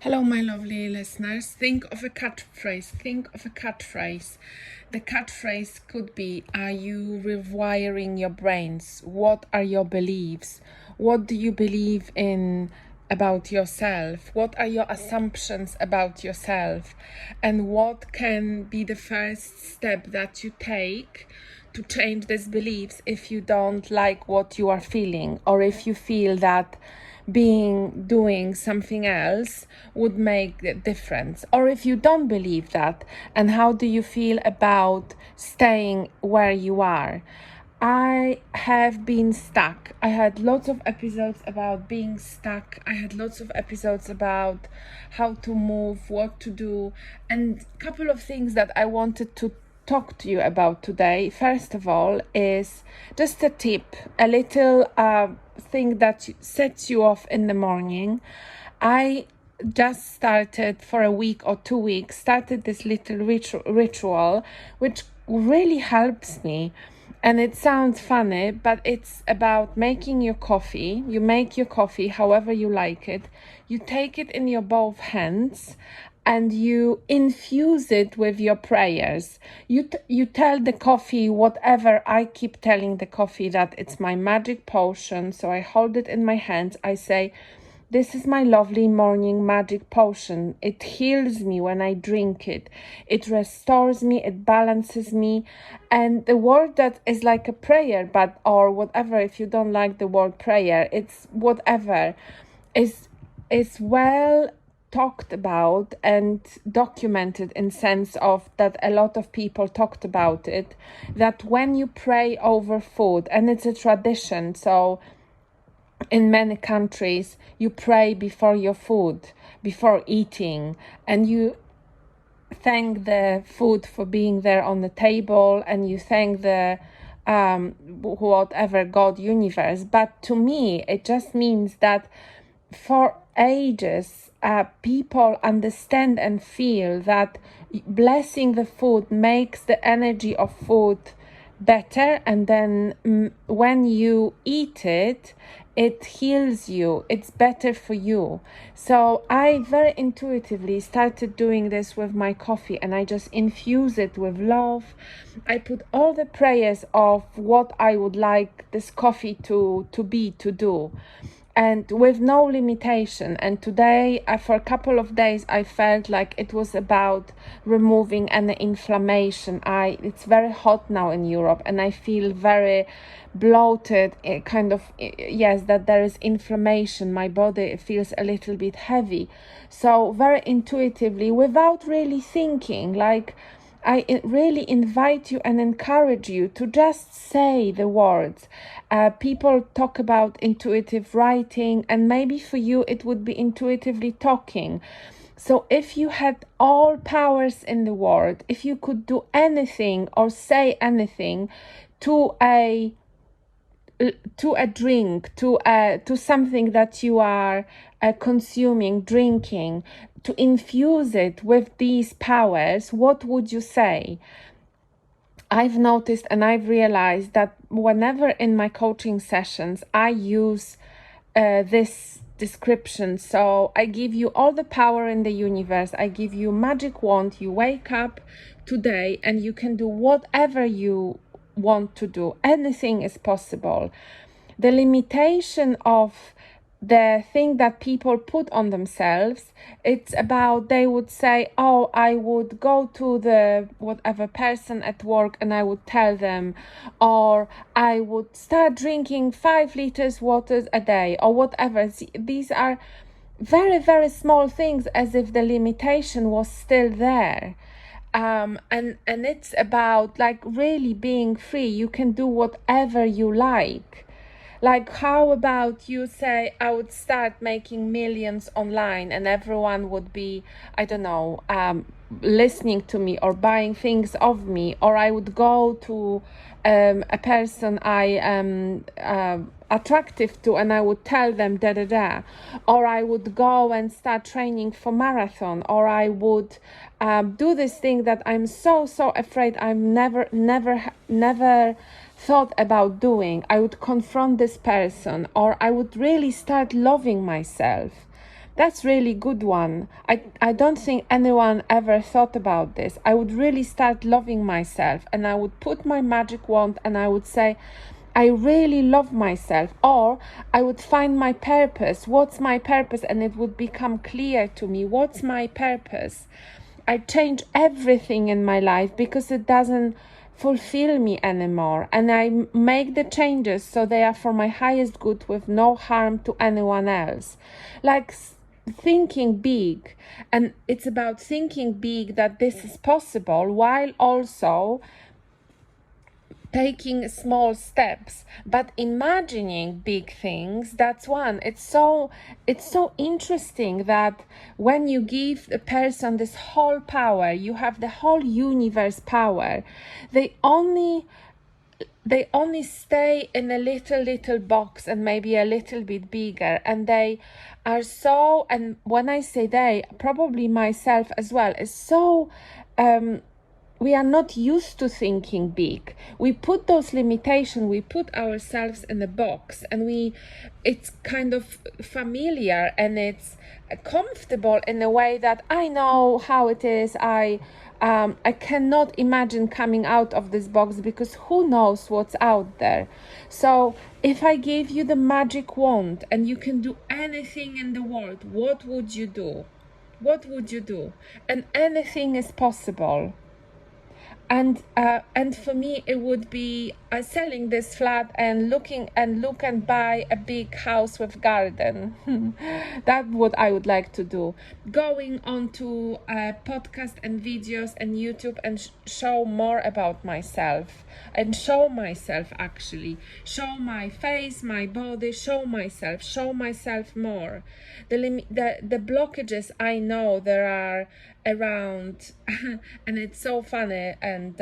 Hello, my lovely listeners. Think of a catchphrase. Think of a catchphrase. The catchphrase could be: are you rewiring your brains? What are your beliefs? What do you believe in about yourself? What are your assumptions about yourself? And what can be the first step that you take to change these beliefs if you don't like what you are feeling, or if you feel that doing something else would make a difference, or if you don't believe that, and how do you feel about staying where you are? I have been stuck. I had lots of episodes about being stuck. I had lots of episodes about how to move, what to do, and a couple of things that I wanted to talk to you about today. First of all, is just a tip, a little thing that sets you off in the morning. I just started for a week or 2 weeks, started this little ritual, which really helps me. And it sounds funny, but it's about making your coffee. You make your coffee however you like it. You take it in your both hands and you infuse it with your prayers. You tell the coffee whatever. I keep telling the coffee that it's my magic potion. So I hold it in my hands. I say, this is my lovely morning magic potion. It heals me when I drink it. It restores me, it balances me. And the word that is like a prayer, but or whatever, if you don't like the word prayer, it's whatever, is well talked about and documented, in sense of that a lot of people talked about it, that when you pray over food, and it's a tradition, so in many countries you pray before your food, before eating, and you thank the food for being there on the table, and you thank the whatever God, universe. But to me it just means that for ages people understand and feel that blessing the food makes the energy of food better, and then when you eat it, it heals you, it's better for you. So I very intuitively started doing this with my coffee, and I just infuse it with love. I put all the prayers of what I would like this coffee to do, and with no limitation. And today, for a couple of days, I felt like it was about removing any inflammation. It's very hot now in Europe, and I feel very bloated, yes, that there is inflammation. My body feels a little bit heavy. So very intuitively, without really thinking, like, I really invite you and encourage you to just say the words. People talk about intuitive writing, and maybe for you it would be intuitively talking. So if you had all powers in the world, if you could do anything or say anything to a drink, to something that you are consuming, drinking, to infuse it with these powers, what would you say? I've noticed and I've realized that whenever in my coaching sessions I use this description, so I give you all the power in the universe, I give you magic wand, you wake up today and you can do whatever you want to do. Anything is possible. The limitation of the thing that people put on themselves, it's about, they would say, oh, I would go to the whatever person at work and I would tell them, or I would start drinking 5 liters water a day, or whatever. These are very, very small things, as if the limitation was still there. And it's about like really being free. You can do whatever you like. Like, how about you say, I would start making millions online and everyone would be, I don't know, listening to me or buying things of me, or I would go to a person I am attractive to and I would tell them da da da, or I would go and start training for marathon, or I would do this thing that I'm so afraid I've never thought about doing. I would confront this person, or I would really start loving myself. That's really good one. I don't think anyone ever thought about this. I would really start loving myself, and I would put my magic wand and I would say, I really love myself, or I would find my purpose. What's my purpose? And it would become clear to me. What's my purpose? I change everything in my life because it doesn't fulfill me anymore, and I make the changes so they are for my highest good with no harm to anyone else. Like thinking big, and it's about thinking big that this is possible while also taking small steps, but imagining big things. That's one. It's so interesting that when you give a person this whole power, you have the whole universe power, they only stay in a little box and maybe a little bit bigger, and they are so, and when I say they, probably myself as well, is so we are not used to thinking big. We put those limitations, we put ourselves in a box, and it's kind of familiar and it's comfortable in a way that I know how it is. I cannot imagine coming out of this box because who knows what's out there. So if I gave you the magic wand and you can do anything in the world, what would you do? What would you do? And anything is possible. And for me, it would be selling this flat and look and buy a big house with garden. That's what I would like to do. Going on to podcast and videos and YouTube and show more about myself, and show myself, actually show my face, my body, show myself more. The blockages I know there are around and it's so funny, and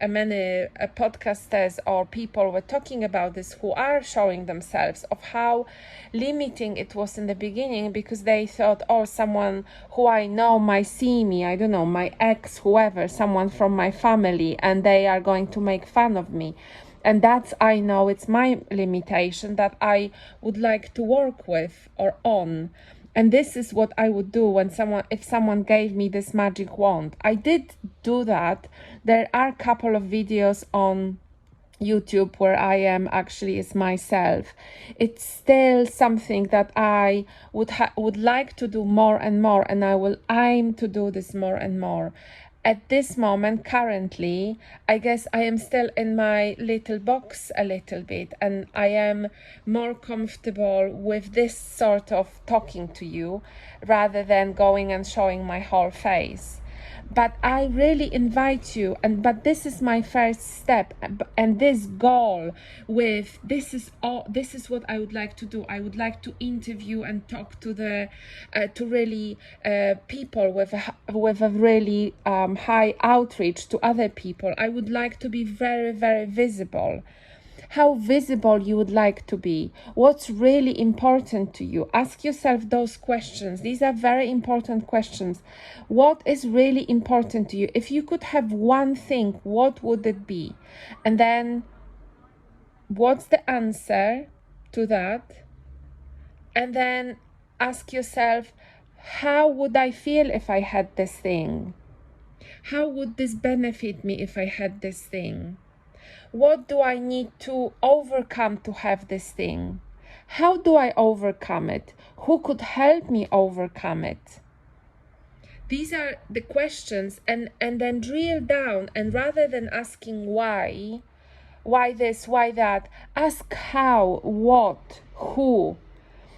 many podcasters or people were talking about this who are showing themselves, of how limiting it was in the beginning, because they thought, oh, someone who I know might see me, I don't know, my ex, whoever, someone from my family, and they are going to make fun of me. And that's, I know it's my limitation that I would like to work with or on. And this is what I would do if someone gave me this magic wand. I did do that. There are a couple of videos on YouTube where I am actually as myself. It's still something that I would like to do more and more, and I will aim to do this more and more. At this moment, currently, I guess I am still in my little box a little bit, and I am more comfortable with this sort of talking to you rather than going and showing my whole face. But I really invite you, but this is my first step, and this goal with this is what I would like to do. I would like to interview and talk to people with a really high outreach to other people. I would like to be very, very visible. How visible you would like to be, what's really important to you. Ask yourself those questions. These are very important questions. What is really important to you? If you could have one thing, what would it be? And then what's the answer to that? And then ask yourself, how would I feel if I had this thing? How would this benefit me if I had this thing? What do I need to overcome to have this thing? How do I overcome it? Who could help me overcome it? These are the questions, and then drill down, and rather than asking why this, why that, ask how, what, who.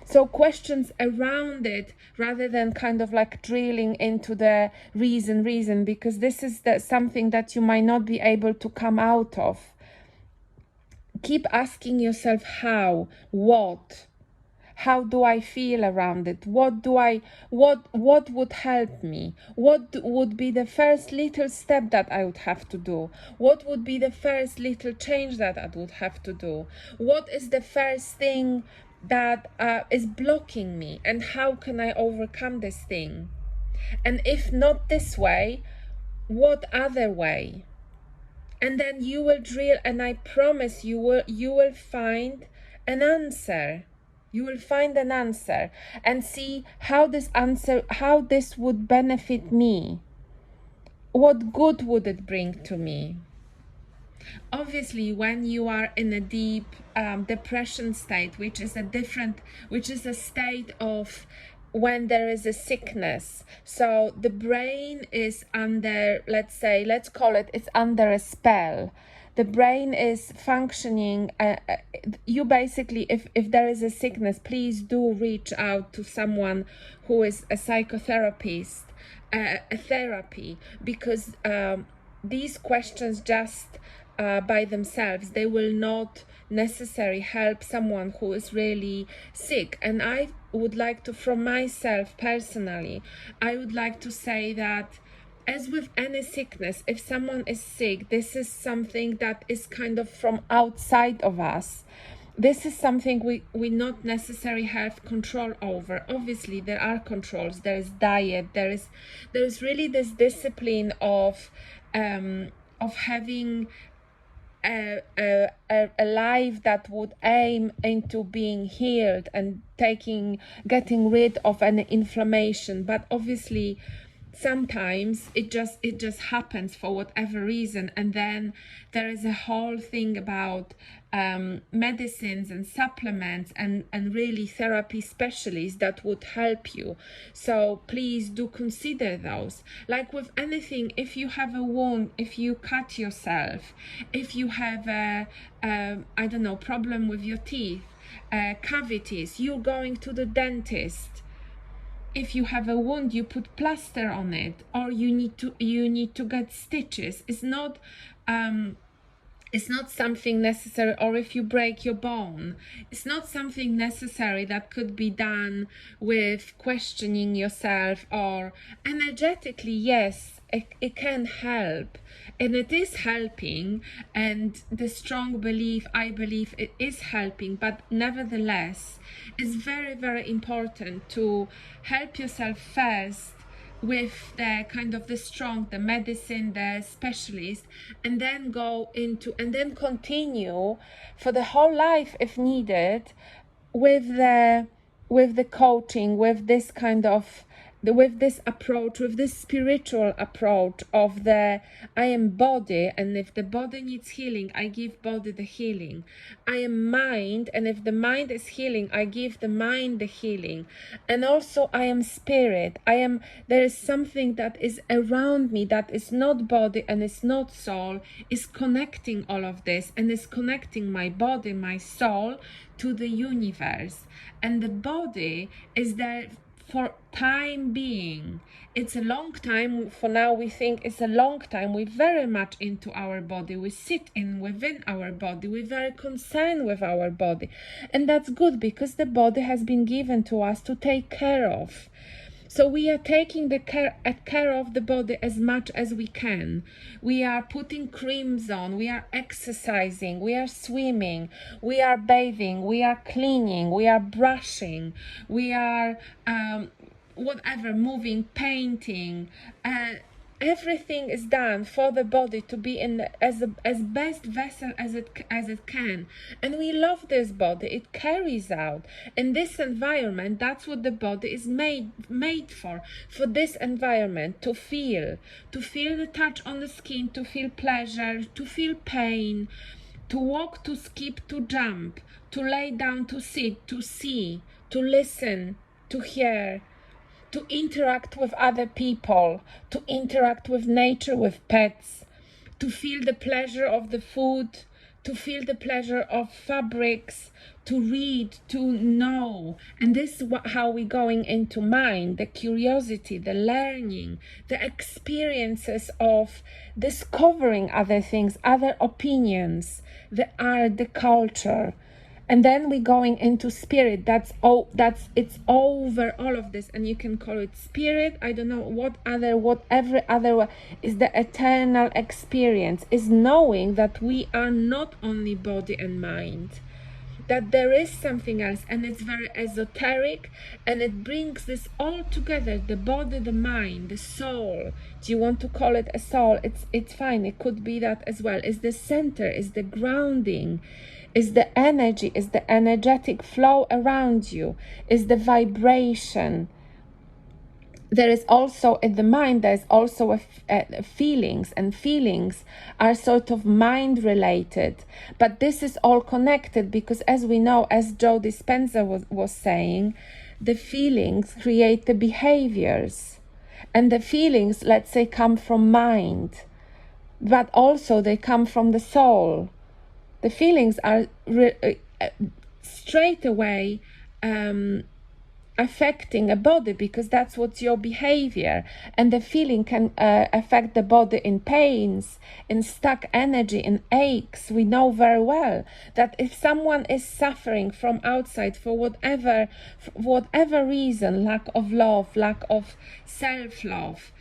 So questions around it rather than kind of like drilling into the reason, because this is something that you might not be able to come out of. Keep asking yourself how, what, how do I feel around it? What would help me? What would be the first little step that I would have to do? What would be the first little change that I would have to do? What is the first thing that is blocking me, and how can I overcome this thing? And if not this way, what other way? And then you will drill, and I promise you will find an answer. You will find an answer and see how this would benefit me. What good would it bring to me? Obviously, when you are in a deep depression state, which is a state of when there is a sickness, so the brain is under, let's call it, it's under a spell. The brain is functioning. You basically, if there is a sickness, please do reach out to someone who is a psychotherapist, a therapy, because these questions just by themselves, they will not necessarily help someone who is really sick. And I would like to, from myself personally, I would like to say that as with any sickness, if someone is sick, this is something that is kind of from outside of us. This is something we not necessarily have control over. Obviously, there are controls. There is diet. There is really this discipline of having a life that would aim into being healed and getting rid of an inflammation. But obviously, sometimes it just happens for whatever reason, and then there is a whole thing about medicines and supplements and really therapy specialists that would help you. So please do consider those. Like with anything, if you have a wound, if you cut yourself, if you have a I don't know, problem with your teeth, cavities, you're going to the dentist. If you have a wound, you put plaster on it, or you need to get stitches. It's not something necessary. Or if you break your bone, it's not something necessary that could be done with questioning yourself, or energetically. Yes, it can help, and it is helping, and the strong belief, I believe it is helping. But nevertheless, it's very, very important to help yourself first with the kind of the medicine, the specialist, and then then continue for the whole life if needed with the coaching, with this kind of with this approach, with this spiritual approach of the I am body, and if the body needs healing, I give body the healing. I am mind, and if the mind is healing, I give the mind the healing. And also I am spirit. There is something that is around me that is not body and is not soul, is connecting all of this, and is connecting my body, my soul to the universe. And the body is there for time being. It's a long time. For now, we think it's a long time. We're very much into our body. We sit within our body. We're very concerned with our body. And that's good, because the body has been given to us to take care of. So we are taking care of the body as much as we can. We are putting creams on, we are exercising, we are swimming, we are bathing, we are cleaning, we are brushing, we are moving, painting. Everything is done for the body to be as best vessel as it can, and we love this body. It carries out in this environment. That's what the body is made for this environment, to feel the touch on the skin, to feel pleasure, to feel pain, to walk, to skip, to jump, to lay down, to sit, to see, to listen, to hear, to interact with other people, to interact with nature, with pets, to feel the pleasure of the food, to feel the pleasure of fabrics, to read, to know. And this is how we're going into mind, the curiosity, the learning, the experiences of discovering other things, other opinions, the art, the culture. And then we're going into spirit. It's over all of this, and you can call it spirit. I don't know whatever other is the eternal experience, is knowing that we are not only body and mind, that there is something else, and it's very esoteric, and it brings this all together: the body, the mind, the soul. Do you want to call it a soul? It's fine. It could be that as well. It's the center, it's the grounding. is the energy, is the energetic flow around you, is the vibration. There is also in the mind, there's also feelings, and feelings are sort of mind related, but this is all connected, because as we know, as Joe Dispenza was saying, the feelings create the behaviors, and the feelings, let's say, come from mind, but also they come from the soul. The feelings are straight away affecting a body, because that's what's your behavior, and the feeling can affect the body in pains, in stuck energy, in aches. We know very well that if someone is suffering from outside for whatever reason, lack of love, lack of self-love,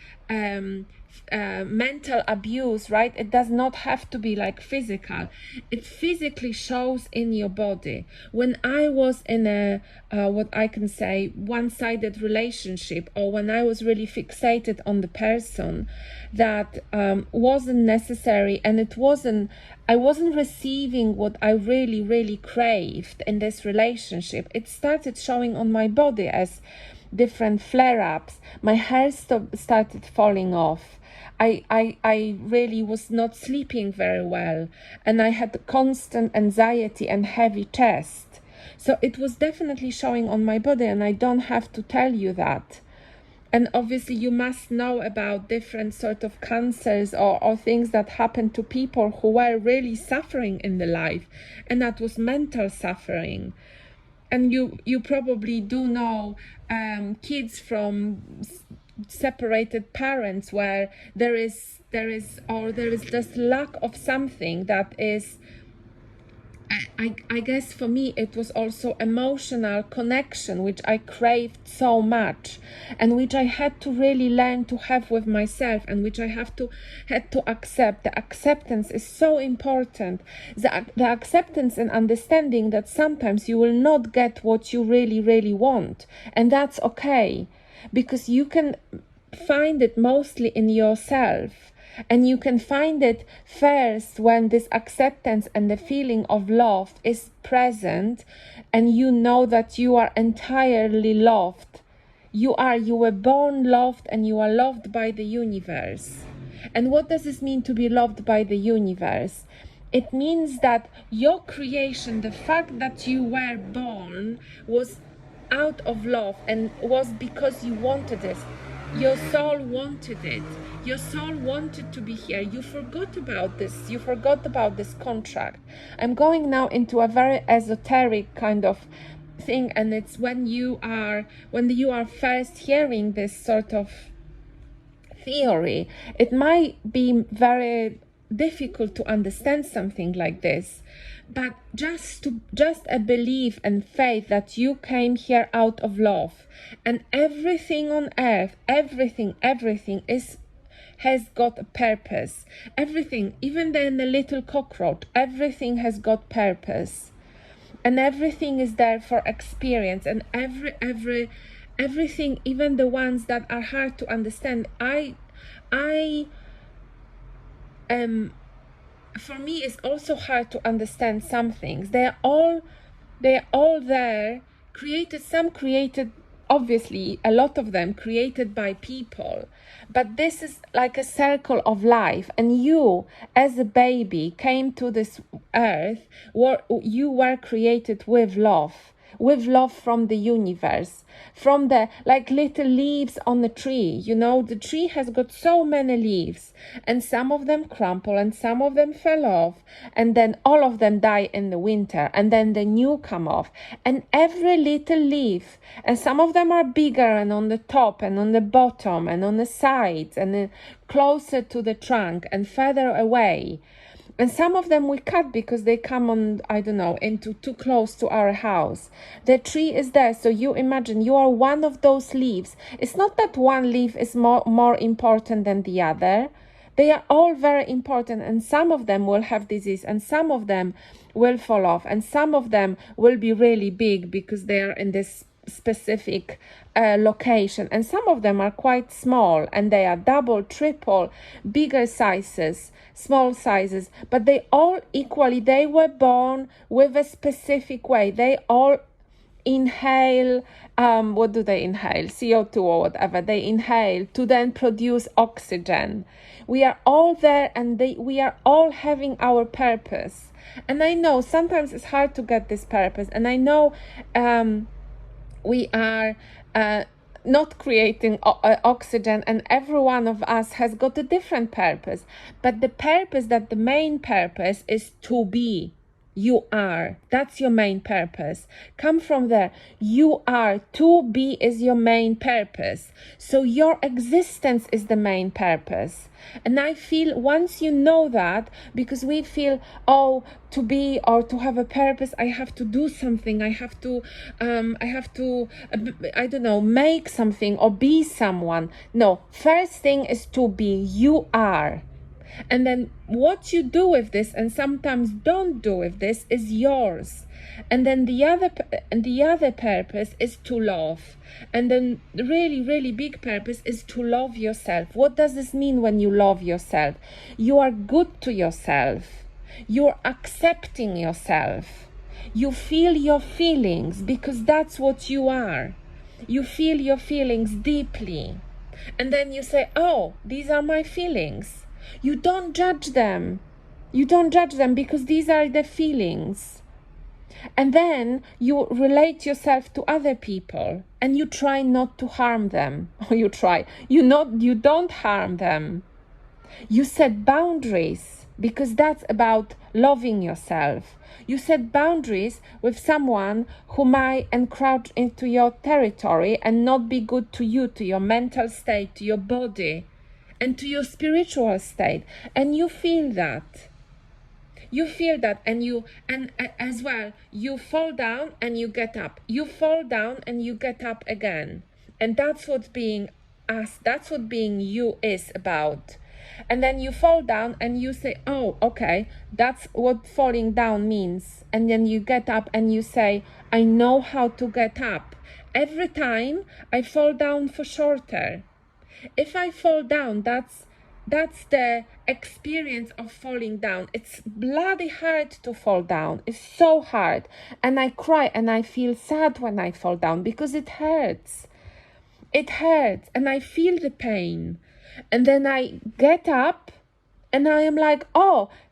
mental abuse, right? It does not have to be like physical. It physically shows in your body. When I was in a what I can say one-sided relationship, or when I was really fixated on the person that wasn't necessary, and I wasn't receiving what I really craved in this relationship, it started showing on my body as different flare-ups. My hair started falling off. I really was not sleeping very well, and I had constant anxiety and heavy chest. So it was definitely showing on my body, and I don't have to tell you that. And obviously you must know about different sort of cancers or things that happen to people who were really suffering in the life, and that was mental suffering. And you probably do know kids from separated parents where there is just lack of something that is, I guess for me it was also emotional connection, which I craved so much, and which I had to really learn to have with myself, and which I had to accept. The acceptance is so important. The acceptance and understanding that sometimes you will not get what you really want, and that's okay, because you can find it mostly in yourself. And you can find it first when this acceptance and the feeling of love is present, and you know that you are entirely loved. You were born loved, and you are loved by the universe. And what does this mean, to be loved by the universe? It means that your creation, the fact that you were born, was out of love, and was because you wanted it. Your soul wanted it. Your soul wanted to be here. You forgot about this. You forgot about this contract. I'm going now into a very esoteric kind of thing, and it's when you are first hearing this sort of theory, it might be very difficult to understand something like this. But just a belief and faith that you came here out of love, and everything on earth, everything has got a purpose. Everything, even the little cockroach, everything has got purpose, and everything is there for experience. And everything, even the ones that are hard to understand, for me, it's also hard to understand some things. They're all there, created, obviously, a lot of them created by people. But this is like a circle of life, and you, as a baby, came to this earth where you were created with love from the universe, from the like little leaves on a tree. You know, the tree has got so many leaves, and some of them crumple, and some of them fell off, and then all of them die in the winter, and then the new come off. And every little leaf, and some of them are bigger, and on the top and on the bottom and on the sides, and then closer to the trunk and further away. And some of them we cut because they come on, I don't know, into too close to our house. The tree is there, so you imagine you are one of those leaves. It's not that one leaf is more important than the other. They are all very important, and some of them will have disease, and some of them will fall off, and some of them will be really big because they are in this specific location, and some of them are quite small, and they are double, triple, bigger sizes, small sizes, but they all equally, they were born with a specific way. They all inhale, what do they inhale? CO2 or whatever they inhale to then produce oxygen. We are all there, and we are all having our purpose. And I know sometimes it's hard to get this purpose, and I know we are not creating oxygen, and every one of us has got a different purpose. But the main purpose is to be. You are. That's your main purpose. Come from there. You are. To be is your main purpose. So your existence is the main purpose. And I feel once you know that, because we feel, to be or to have a purpose, I have to do something. I have to, I don't know, make something or be someone. No, first thing is to be. You are. And then what you do with this, and sometimes don't do with this, is yours. And then the other purpose is to love. And then the really, really big purpose is to love yourself. What does this mean when you love yourself? You are good to yourself. You're accepting yourself. You feel your feelings, because that's what you are. You feel your feelings deeply. And then you say, these are my feelings. You don't judge them. You don't judge them, because these are the feelings. And then you relate yourself to other people, and you try not to harm them. Or you don't harm them. You set boundaries, because that's about loving yourself. You set boundaries with someone who might encroach into your territory and not be good to you, to your mental state, to your body, and to your spiritual state. And you feel that. And as well, you fall down and you get up. You fall down and you get up again. And that's what being us, that's what being you is about. And then you fall down and you say, okay, that's what falling down means. And then you get up and you say, I know how to get up. Every time I fall down for shorter. If I fall down, that's the experience of falling down. It's bloody hard to fall down. It's so hard. And I cry and I feel sad when I fall down, because it hurts. It hurts and I feel the pain. And then I get up and I am like,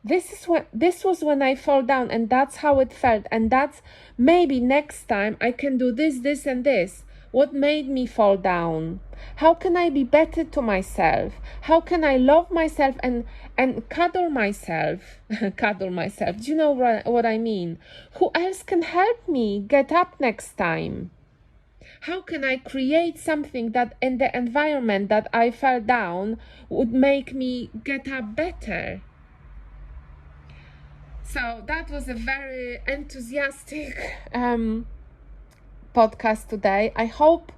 this was when I fall down, and that's how it felt. And that's maybe next time I can do this and this. What made me fall down? How can I be better to myself? How can I love myself and cuddle myself? Cuddle myself. Do you know what I mean? Who else can help me get up next time? How can I create something that in the environment that I fell down would make me get up better? So that was a very enthusiastic podcast today. I hope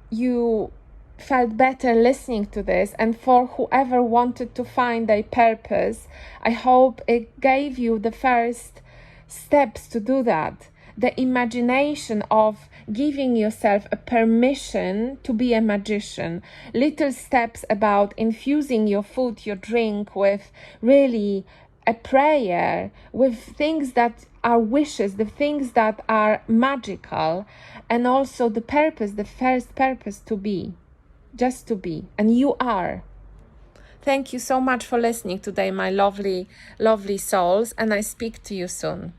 you felt better listening to this, and for whoever wanted to find a purpose, I hope it gave you the first steps to do that. The imagination of giving yourself a permission to be a magician. Little steps about infusing your food, your drink with really a prayer, with things that are wishes, the things that are magical, and also the purpose, the first purpose, to be, just to be. And you are. Thank you so much for listening today, my lovely, lovely souls, and I speak to you soon.